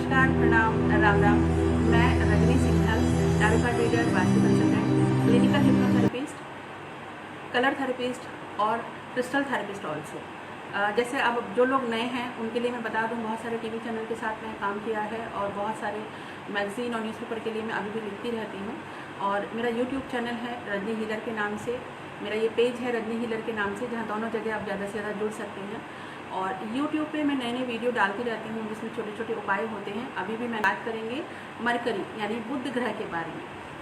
नमस्कार, प्रणाम, राम राम। मैं Rajni Singhal, tarot card reader, vastu consultant, clinical hypnotherapist, colour therapist और क्रिस्टल थेरेपिस्ट ऑल्सो। जैसे अब जो लोग नए हैं उनके लिए मैं बता दूं, बहुत सारे टीवी चैनल के साथ मैं काम किया है और बहुत सारे मैगज़ीन और न्यूज़पेपर के लिए मैं अभी भी लिखती रहती हूँ। और मेरा यूट्यूब चैनल है रजनी हीलर के नाम से, मेरा ये पेज है रजनी हीलर के नाम से, जहाँ दोनों जगह आप ज़्यादा से ज़्यादा जुड़ सकते हैं। और यूट्यूब पे मैं नए नए वीडियो डालती रहती हूँ जिसमें छोटे छोटे उपाय होते हैं। अभी भी मैं बात करेंगे मरकरी यानी बुध ग्रह के बारे में,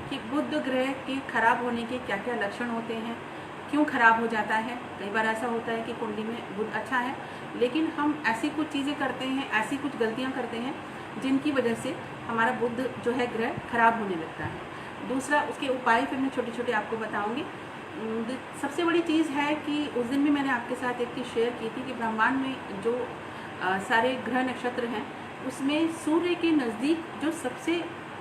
कि बुध ग्रह के खराब होने के क्या क्या लक्षण होते हैं, क्यों खराब हो जाता है। कई बार ऐसा होता है कि कुंडली में बुध अच्छा है, लेकिन हम ऐसी कुछ चीज़ें करते हैं, ऐसी कुछ गलतियाँ करते हैं जिनकी वजह से हमारा बुध जो है ग्रह खराब होने लगता है। दूसरा, उसके उपाय फिर मैं छोटे छोटे आपको बताऊँगी। सबसे बड़ी चीज़ है कि उस दिन भी मैंने आपके साथ एक चीज़ शेयर की थी कि ब्रह्मांड में जो सारे ग्रह नक्षत्र हैं उसमें सूर्य के नज़दीक जो सबसे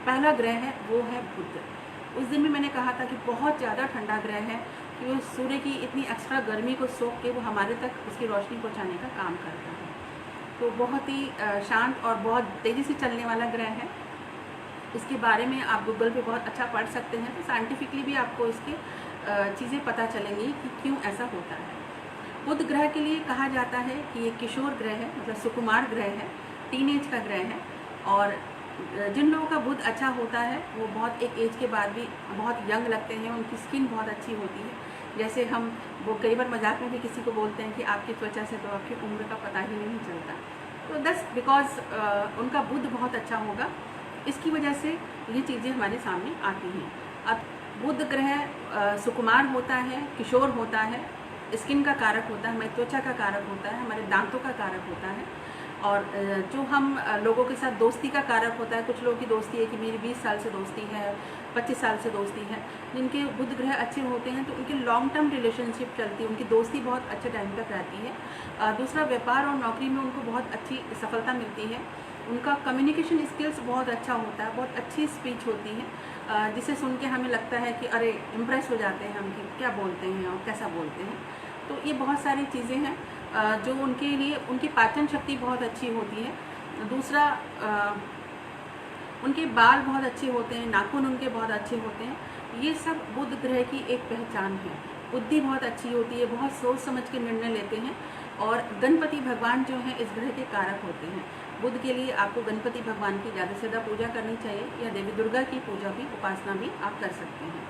पहला ग्रह है वो है बुध। उस दिन भी मैंने कहा था कि बहुत ज़्यादा ठंडा ग्रह है, कि वो सूर्य की इतनी एक्स्ट्रा गर्मी को सोख के वो हमारे तक उसकी रोशनी पहुंचाने का काम करता है। तो बहुत ही शांत और बहुत तेज़ी से चलने वाला ग्रह है। इसके बारे में आप गूगल पे बहुत अच्छा पढ़ सकते हैं, तो साइंटिफिकली भी आपको इसके चीज़ें पता चलेंगी कि क्यों ऐसा होता है। बुध ग्रह के लिए कहा जाता है कि ये किशोर ग्रह है, मतलब सुकुमार ग्रह है, टीनेज का ग्रह है। और जिन लोगों का बुध अच्छा होता है वो बहुत एक एज के बाद भी बहुत यंग लगते हैं, उनकी स्किन बहुत अच्छी होती है। जैसे हम वो कई बार मजाक में भी किसी को बोलते हैं कि आपकी त्वचा से तो आपकी उम्र का पता ही नहीं चलता, तो दस बिकॉज उनका बुध बहुत अच्छा होगा, इसकी वजह से ये चीज़ें हमारे सामने आती हैं। अब बुध ग्रह सुकुमार होता है, किशोर होता है, स्किन का कारक होता है, हमारी त्वचा का कारक होता है, हमारे दांतों का कारक होता है। और जो हम लोगों के साथ दोस्ती का कारक होता है। कुछ लोगों की दोस्ती है कि मेरी 20 साल से दोस्ती है, 25 साल से दोस्ती है। जिनके बुध ग्रह अच्छे होते हैं तो उनकी लॉन्ग टर्म रिलेशनशिप चलती है, उनकी दोस्ती बहुत अच्छे टाइम तक रहती है। दूसरा, व्यापार और नौकरी में उनको बहुत अच्छी सफलता मिलती है। उनका कम्युनिकेशन स्किल्स बहुत अच्छा होता है, बहुत अच्छी स्पीच होती है, जिसे सुन के हमें लगता है कि अरे इम्प्रेस हो जाते हैं हम कि क्या बोलते हैं और कैसा बोलते हैं। तो ये बहुत सारी चीज़ें हैं जो उनके लिए, उनकी पाचन शक्ति बहुत अच्छी होती है। दूसरा, उनके बाल बहुत अच्छे होते हैं, नाखून उनके बहुत अच्छे होते हैं। ये सब बुध ग्रह की एक पहचान है। बुद्धि बहुत अच्छी होती है, बहुत सोच समझ के निर्णय लेते हैं। और गणपति भगवान जो हैं इस ग्रह के कारक होते हैं। बुध के लिए आपको गणपति भगवान की ज़्यादा से ज़्यादा पूजा करनी चाहिए, या देवी दुर्गा की पूजा भी, उपासना भी आप कर सकते हैं।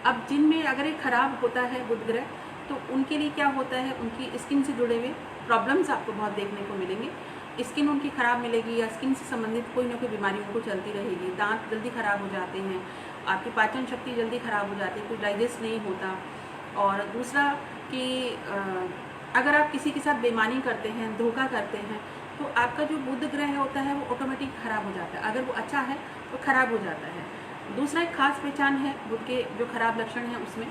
अब जिनमें अगर ये खराब होता है बुध ग्रह, तो उनके लिए क्या होता है, उनकी स्किन से जुड़े हुए प्रॉब्लम्स आपको बहुत देखने को मिलेंगे। स्किन उनकी ख़राब मिलेगी, या स्किन से संबंधित कोई ना कोई बीमारी उनको चलती रहेगी। दांत जल्दी ख़राब हो जाते हैं, आपकी पाचन शक्ति जल्दी ख़राब हो जाती है, कुछ डाइजेस्ट नहीं होता। और दूसरा कि अगर आप किसी के साथ बेईमानी करते हैं, धोखा करते हैं, तो आपका जो बुध ग्रह होता है वो ऑटोमेटिक ख़राब हो जाता है। अगर वो अच्छा है तो ख़राब हो जाता है। दूसरा, एक खास पहचान है बुध के जो खराब लक्षण हैं उसमें,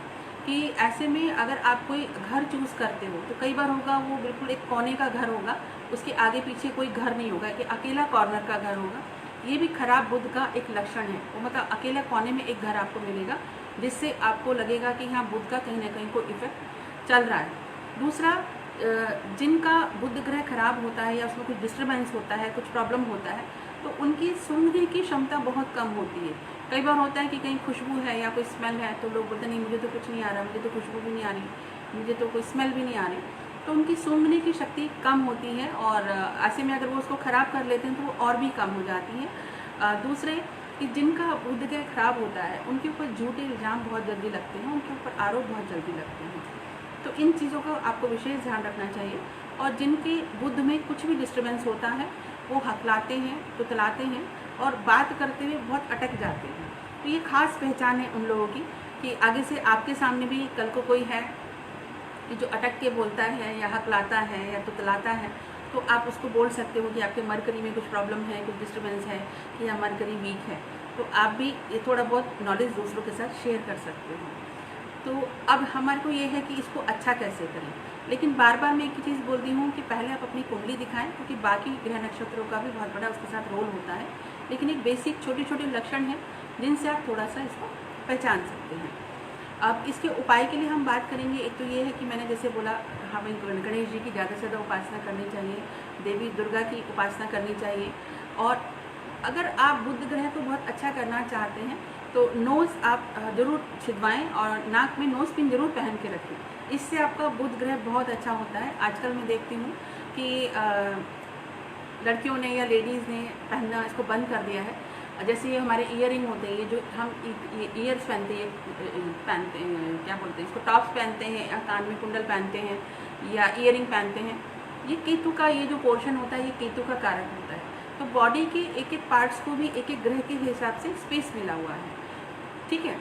कि ऐसे में अगर आप कोई घर चूज़ करते हो तो कई बार होगा वो बिल्कुल एक कोने का घर होगा, उसके आगे पीछे कोई घर नहीं होगा, कि अकेला कॉर्नर का घर होगा। ये भी खराब बुध का एक लक्षण है। वो मतलब अकेला कोने में एक घर आपको मिलेगा, जिससे आपको लगेगा कि हाँ बुध का कहीं ना कहीं कोई इफेक्ट चल रहा है। दूसरा, जिनका बुध ग्रह खराब होता है या उसमें कुछ डिस्टर्बेंस होता है, कुछ प्रॉब्लम होता है, तो उनकी सूंघने की क्षमता बहुत कम होती है। कई बार होता है कि कहीं खुशबू है या कोई स्मेल है तो लोग बोलते हैं नहीं मुझे तो कुछ नहीं आ रहा, मुझे तो खुशबू भी नहीं आ रही, मुझे तो कोई स्मेल भी नहीं आ रही। तो उनकी सूंघने की शक्ति कम होती है, और ऐसे में अगर वो उसको ख़राब कर लेते हैं तो वो और भी कम हो जाती है। दूसरे, कि जिनका बुध ग्रह खराब होता है उनके ऊपर झूठे इल्ज़ाम बहुत जल्दी लगते हैं, उनके ऊपर आरोप बहुत जल्दी लगते हैं। तो इन चीज़ों का आपको विशेष ध्यान रखना चाहिए। और जिनके बुध में कुछ भी डिस्टर्बेंस होता है वो हकलाते हैं, तुतलाते हैं और बात करते हुए बहुत अटक जाते हैं। तो ये खास पहचान है उन लोगों की, कि आगे से आपके सामने भी कल को कोई है कि जो अटक के बोलता है या हकलाता है या तुतलाता है, तो आप उसको बोल सकते हो कि आपके मरकरी में कुछ प्रॉब्लम है, कुछ डिस्टर्बेंस है, कि या मरकरी वीक है। तो आप भी ये थोड़ा बहुत नॉलेज दूसरों के साथ शेयर कर सकते हो। तो अब हमारे को ये है कि इसको अच्छा कैसे करें। लेकिन बार बार मैं एक चीज़ बोलती हूँ कि पहले आप अपनी कुंडली दिखाएं, क्योंकि बाकी ग्रह नक्षत्रों का भी बहुत बड़ा उसके साथ रोल होता है। लेकिन एक बेसिक छोटे छोटे लक्षण हैं जिनसे आप थोड़ा सा इसको पहचान सकते हैं। अब इसके उपाय के लिए हम बात करेंगे। एक तो ये है कि मैंने जैसे बोला, हमें गणेश जी की ज़्यादा से ज़्यादा उपासना करनी चाहिए, देवी दुर्गा की उपासना करनी चाहिए, और अगर आप बुध ग्रह को बहुत अच्छा करना चाहते हैं तो नोज़ आप ज़रूर छिदवाएं और नाक में नोज़ पिन ज़रूर पहन के रखें। इससे आपका बुध ग्रह बहुत अच्छा होता है। आजकल मैं देखती हूँ कि लड़कियों ने या लेडीज़ ने पहनना इसको बंद कर दिया है। जैसे ये हमारे ईयरिंग होते हैं, ये जो हम ईयर्स पहनते हैं, क्या बोलते हैं इसको, टॉप्स पहनते हैं या कान में कुंडल पहनते हैं या ईयरिंग पहनते हैं, ये केतु का ये जो पोर्शन होता है ये केतु का कारक होता है। तो बॉडी के एक एक पार्ट्स को भी एक एक ग्रह के हिसाब से स्पेस मिला हुआ है, ठीक है।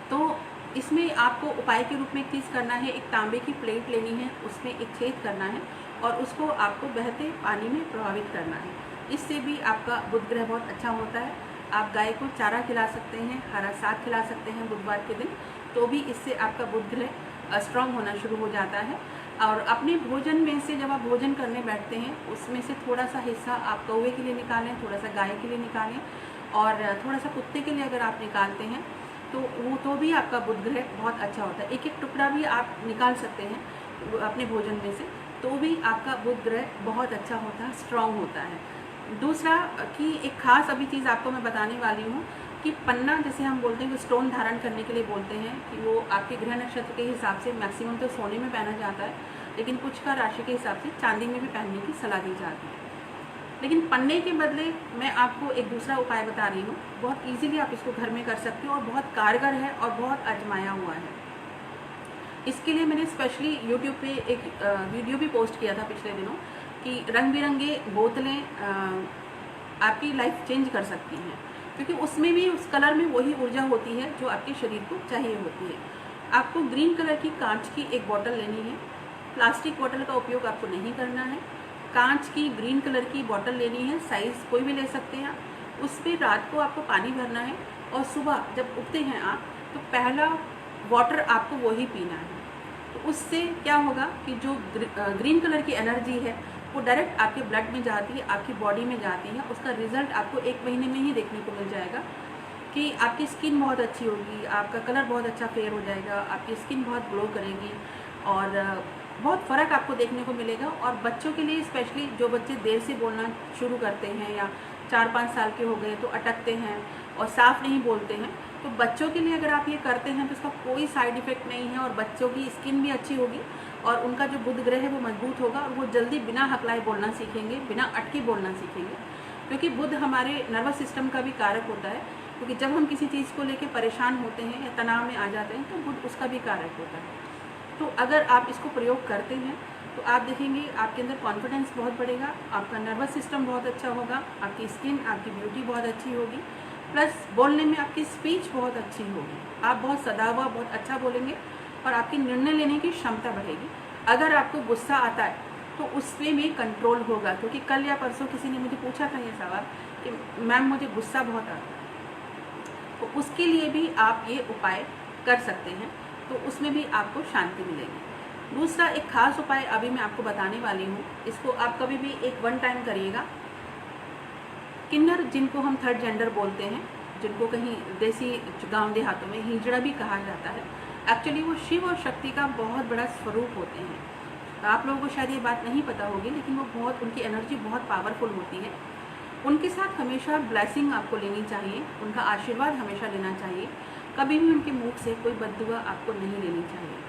तो इसमें आपको उपाय के रूप में एक चीज़ करना है, एक तांबे की प्लेट लेनी है, उसमें एक छेद करना है और उसको आपको बहते पानी में प्रभावित करना है। इससे भी आपका बुध ग्रह बहुत अच्छा होता है। आप गाय को चारा खिला सकते हैं, हरा साग खिला सकते हैं बुधवार के दिन, तो भी इससे आपका बुध ग्रह स्ट्रॉन्ग होना शुरू हो जाता है। और अपने भोजन में से जब आप भोजन करने बैठते हैं उसमें से थोड़ा सा हिस्सा आप कौवे के लिए निकालें, थोड़ा सा गाय के लिए निकालें और थोड़ा सा कुत्ते के लिए अगर आप निकालते हैं तो भी आपका बुध ग्रह बहुत अच्छा होता है। एक एक टुकड़ा भी आप निकाल सकते हैं अपने भोजन में से, तो भी आपका बुध ग्रह बहुत अच्छा होता है, स्ट्रॉन्ग होता है। दूसरा कि एक खास अभी चीज़ आपको मैं बताने वाली हूँ कि पन्ना, जैसे हम बोलते हैं कि स्टोन धारण करने के लिए बोलते हैं कि वो आपके ग्रह नक्षत्र के हिसाब से मैक्सिमम तो सोने में पहना जाता है, लेकिन कुछ का राशि के हिसाब से चांदी में भी पहनने की सलाह दी जाती है। लेकिन पन्ने के बदले मैं आपको एक दूसरा उपाय बता रही हूँ, बहुत इजीली आप इसको घर में कर सकते हो और बहुत कारगर है और बहुत आजमाया हुआ है। इसके लिए मैंने स्पेशली यूट्यूब पे एक वीडियो भी पोस्ट किया था पिछले दिनों कि रंग बिरंगे बोतलें आपकी लाइफ चेंज कर सकती हैं, क्योंकि उसमें भी उस कलर में वही ऊर्जा होती है जो आपके शरीर को चाहिए होती है। आपको ग्रीन कलर की कांच की एक बोतल लेनी है, प्लास्टिक बोतल का उपयोग आपको नहीं करना है। कांच की ग्रीन कलर की बोतल लेनी है, साइज़ कोई भी ले सकते हैं। उस पर रात को आपको पानी भरना है और सुबह जब उठते हैं आप तो पहला वाटर आपको वही पीना है। तो उससे क्या होगा कि जो ग्रीन कलर की एनर्जी है वो डायरेक्ट आपके ब्लड में जाती है, आपकी बॉडी में जाती है। उसका रिजल्ट आपको 1 महीने में ही देखने को मिल जाएगा कि आपकी स्किन बहुत अच्छी होगी, आपका कलर बहुत अच्छा फेयर हो जाएगा, आपकी स्किन बहुत ग्लो करेगी और बहुत फ़र्क आपको देखने को मिलेगा। और बच्चों के लिए स्पेशली, जो बच्चे देर से बोलना शुरू करते हैं या 4-5 साल के हो गए तो अटकते हैं और साफ नहीं बोलते हैं, तो बच्चों के लिए अगर आप ये करते हैं तो इसका कोई साइड इफ़ेक्ट नहीं है और बच्चों की स्किन भी अच्छी होगी और उनका जो बुध ग्रह है वो मजबूत होगा और वो जल्दी बिना हकलाए बोलना सीखेंगे, बिना अटके बोलना सीखेंगे। क्योंकि बुध हमारे नर्वस सिस्टम का भी कारक होता है, क्योंकि जब हम किसी चीज़ को लेकर परेशान होते हैं या तनाव में आ जाते हैं तो बुध उसका भी कारक होता है। तो अगर आप इसको प्रयोग करते हैं तो आप देखेंगे आपके अंदर कॉन्फिडेंस बहुत बढ़ेगा, आपका नर्वस सिस्टम बहुत अच्छा होगा, आपकी स्किन, आपकी ब्यूटी बहुत अच्छी होगी, प्लस बोलने में आपकी स्पीच बहुत अच्छी होगी, आप बहुत सदावा, बहुत अच्छा बोलेंगे और आपकी निर्णय लेने की क्षमता बढ़ेगी। अगर आपको गुस्सा आता है तो उस पर भी कंट्रोल होगा, क्योंकि कल या परसों किसी ने मुझे पूछा था ये सवाल कि मैम मुझे गुस्सा बहुत आता है, तो उसके लिए भी आप ये उपाय कर सकते हैं, तो उसमें भी आपको शांति मिलेगी। दूसरा एक खास उपाय अभी मैं आपको बताने वाली हूँ, इसको आप कभी भी एक 1 टाइम करिएगा। किन्नर, जिनको हम थर्ड जेंडर बोलते हैं, जिनको कहीं देसी गांव देहातों में हिजड़ा भी कहा जाता है, एक्चुअली वो शिव और शक्ति का बहुत बड़ा स्वरूप होते हैं। आप लोगों को शायद ये बात नहीं पता होगी, लेकिन वो बहुत, उनकी एनर्जी बहुत पावरफुल होती है। उनके साथ हमेशा ब्लेसिंग आपको लेनी चाहिए, उनका आशीर्वाद हमेशा लेना चाहिए। कभी भी उनके मुख से कोई बद्दुआ आपको नहीं लेनी चाहिए।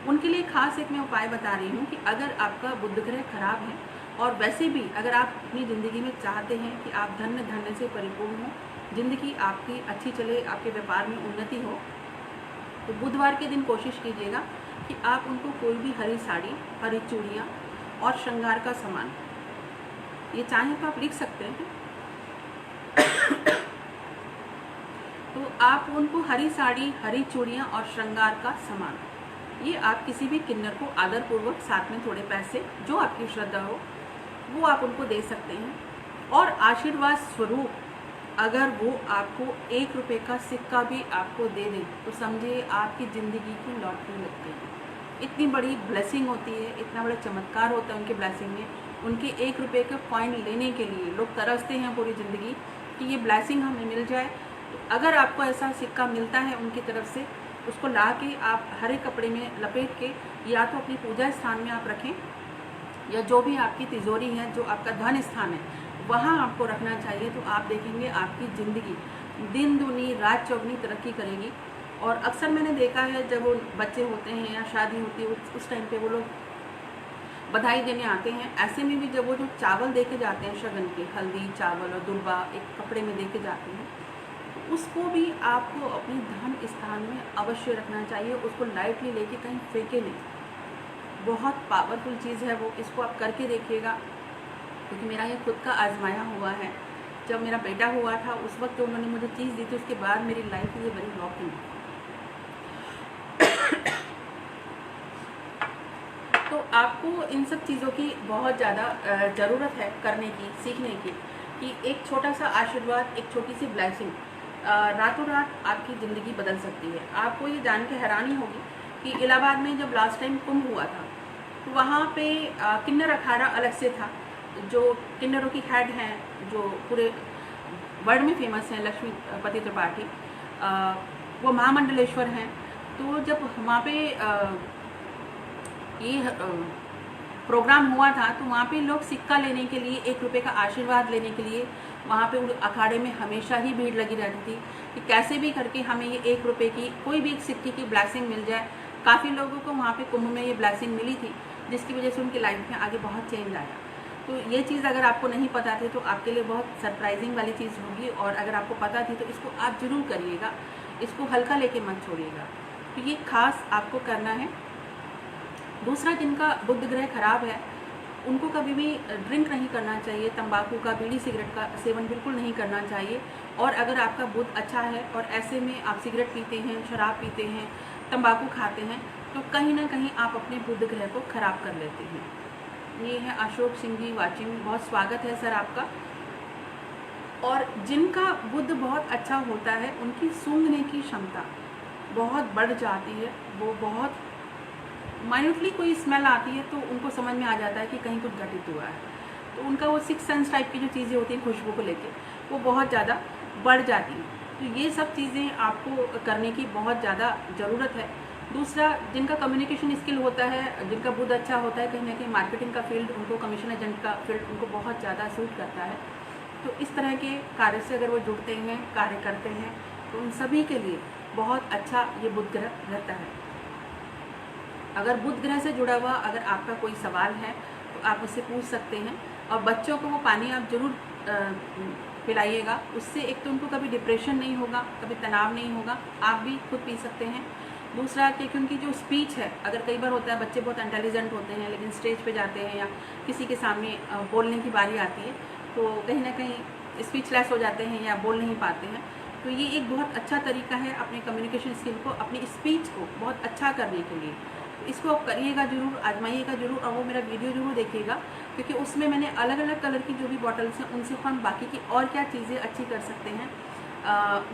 उनके लिए खास एक मैं उपाय बता रही हूँ कि अगर आपका बुध ग्रह खराब है और वैसे भी अगर आप अपनी ज़िंदगी में चाहते हैं कि आप धन्य से परिपूर्ण हो, ज़िंदगी आपकी अच्छी चले, आपके व्यापार में उन्नति हो, तो बुधवार के दिन कोशिश कीजिएगा कि आप उनको कोई भी हरी साड़ी, हरी चूड़ियाँ और श्रृंगार का सामान, ये चाहें तो आप लिख सकते हैं, तो आप उनको हरी साड़ी, हरी चूड़ियाँ और श्रृंगार का सामान, ये आप किसी भी किन्नर को आदरपूर्वक, साथ में थोड़े पैसे, जो आपकी श्रद्धा हो, वो आप उनको दे सकते हैं। और आशीर्वाद स्वरूप अगर वो आपको 1 रुपये का सिक्का भी आपको दे दें तो समझिए आपकी ज़िंदगी की लॉटरी लग गई। इतनी बड़ी ब्लेसिंग होती है, इतना बड़ा चमत्कार होता है उनके ब्लेसिंग में। उनके 1 रुपये का कॉइन लेने के लिए लोग तरसते हैं पूरी ज़िंदगी कि ये ब्लेसिंग हमें मिल जाए। तो अगर आपको ऐसा सिक्का मिलता है उनकी तरफ से, उसको ला के आप हरे कपड़े में लपेट के या तो अपनी पूजा स्थान में आप रखें, या जो भी आपकी तिजोरी है, जो आपका धन स्थान है, वहाँ आपको रखना चाहिए, तो आप देखेंगे आपकी ज़िंदगी दिन दूनी रात चौगुनी तरक्की करेगी। और अक्सर मैंने देखा है जब वो बच्चे होते हैं या शादी होती है उस टाइम पे वो लोग बधाई देने आते हैं, ऐसे में भी जब वो जो चावल दे के जाते हैं शगन के, हल्दी चावल और दुर्बा एक कपड़े में दे के जाते हैं, तो उसको भी आपको अपने धर्म स्थान में अवश्य रखना चाहिए। उसको लाइटली लेके कहीं फेंके नहीं। बहुत पावरफुल चीज़ है वो, इसको आप करके देखिएगा, क्योंकि मेरा ये खुद का आजमाया हुआ है। जब मेरा बेटा हुआ था उस वक्त तो उन्होंने मुझे चीज़ दी थी, उसके बाद मेरी लाइफ ये बड़ी रॉकिंग। तो आपको इन सब चीज़ों की बहुत ज़्यादा ज़रूरत है करने की, सीखने की, कि एक छोटा सा आशीर्वाद, एक छोटी सी ब्लेसिंग रातों रात आपकी ज़िंदगी बदल सकती है। आपको ये जान के हैरानी होगी कि इलाहाबाद में जब लास्ट टाइम कुंभ हुआ था, तो वहाँ पे किन्नर अखाड़ा अलग से था। जो किन्नरों की हेड हैं, जो पूरे वर्ल्ड में फेमस हैं, लक्ष्मीपति त्रिपाठी, वो महामंडलेश्वर हैं। तो जब वहाँ पे ये प्रोग्राम हुआ था, तो वहाँ पे लोग सिक्का लेने के लिए, 1 रुपये का आशीर्वाद लेने के लिए वहाँ पे अखाड़े में हमेशा ही भीड़ लगी रहती थी कि कैसे भी करके हमें ये 1 रुपये की कोई भी एक सिक्के की ब्लेसिंग मिल जाए। काफ़ी लोगों को वहाँ पे कुंभ में ये ब्लेसिंग मिली थी, जिसकी वजह से उनकी लाइफ में आगे बहुत चेंज आया। तो ये चीज़ अगर आपको नहीं पता थी तो आपके लिए बहुत सरप्राइजिंग वाली चीज़ होगी, और अगर आपको पता थी तो इसको आप ज़रूर करिएगा, इसको हल्का लेके मत छोड़िएगा। तो ये खास आपको करना है। दूसरा, जिनका बुध ग्रह खराब है उनको कभी भी ड्रिंक नहीं करना चाहिए, तंबाकू का, बीड़ी सिगरेट का सेवन बिल्कुल नहीं करना चाहिए। और अगर आपका बुध अच्छा है और ऐसे में आप सिगरेट पीते हैं, शराब पीते हैं, तंबाकू खाते हैं, तो कहीं ना कहीं आप अपने बुध ग्रह को खराब कर लेते हैं। ये है अशोक सिंह जी वाचिंग, बहुत स्वागत है सर आपका। और जिनका बुध बहुत अच्छा होता है उनकी सूंघने की क्षमता बहुत बढ़ जाती है। वो बहुत माइन्यूटली कोई स्मेल आती है तो उनको समझ में आ जाता है कि कहीं कुछ घटित हुआ है। तो उनका वो 6 सेंस टाइप की जो चीज़ें होती हैं खुशबू को लेके, वो बहुत ज़्यादा बढ़ जाती हैं। तो ये सब चीज़ें आपको करने की बहुत ज़्यादा ज़रूरत है। दूसरा, जिनका कम्युनिकेशन स्किल होता है, जिनका बुध अच्छा होता है, कहीं ना कहीं मार्केटिंग का फील्ड उनको, कमीशन एजेंट का फील्ड उनको बहुत ज़्यादा सूट करता है। तो इस तरह के कार्य से अगर वो जुड़ते हैं, कार्य करते हैं, तो उन सभी के लिए बहुत अच्छा ये बुध ग्रह रहता है। अगर बुध ग्रह से जुड़ा हुआ अगर आपका कोई सवाल है तो आप उससे पूछ सकते हैं। और बच्चों को वो पानी आप ज़रूर पिलाइएगा, उससे एक तो उनको कभी डिप्रेशन नहीं होगा, कभी तनाव नहीं होगा, आप भी खुद पी सकते हैं। दूसरा कि उनकी जो स्पीच है, अगर कई बार होता है बच्चे बहुत इंटेलिजेंट होते हैं लेकिन स्टेज पे जाते हैं या किसी के सामने बोलने की बारी आती है तो कहीं ना कहीं स्पीचलेस हो जाते हैं या बोल नहीं पाते हैं। तो ये एक बहुत अच्छा तरीका है अपने कम्युनिकेशन स्किल को, अपनी स्पीच को बहुत अच्छा करने के लिए। इसको आप करिएगा ज़रूर, आजमाइएगा ज़रूर, और वो मेरा वीडियो ज़रूर देखिएगा, क्योंकि उसमें मैंने अलग अलग कलर की जो भी बॉटल्स हैं उनसे हम बाकी की और क्या चीज़ें अच्छी कर सकते हैं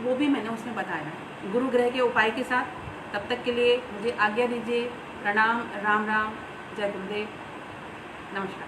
वो भी मैंने उसमें बताया है गुरु ग्रह के उपाय के साथ। तब तक के लिए मुझे आज्ञा दीजिए। प्रणाम, राम राम, जय गुरुदेव, नमस्कार।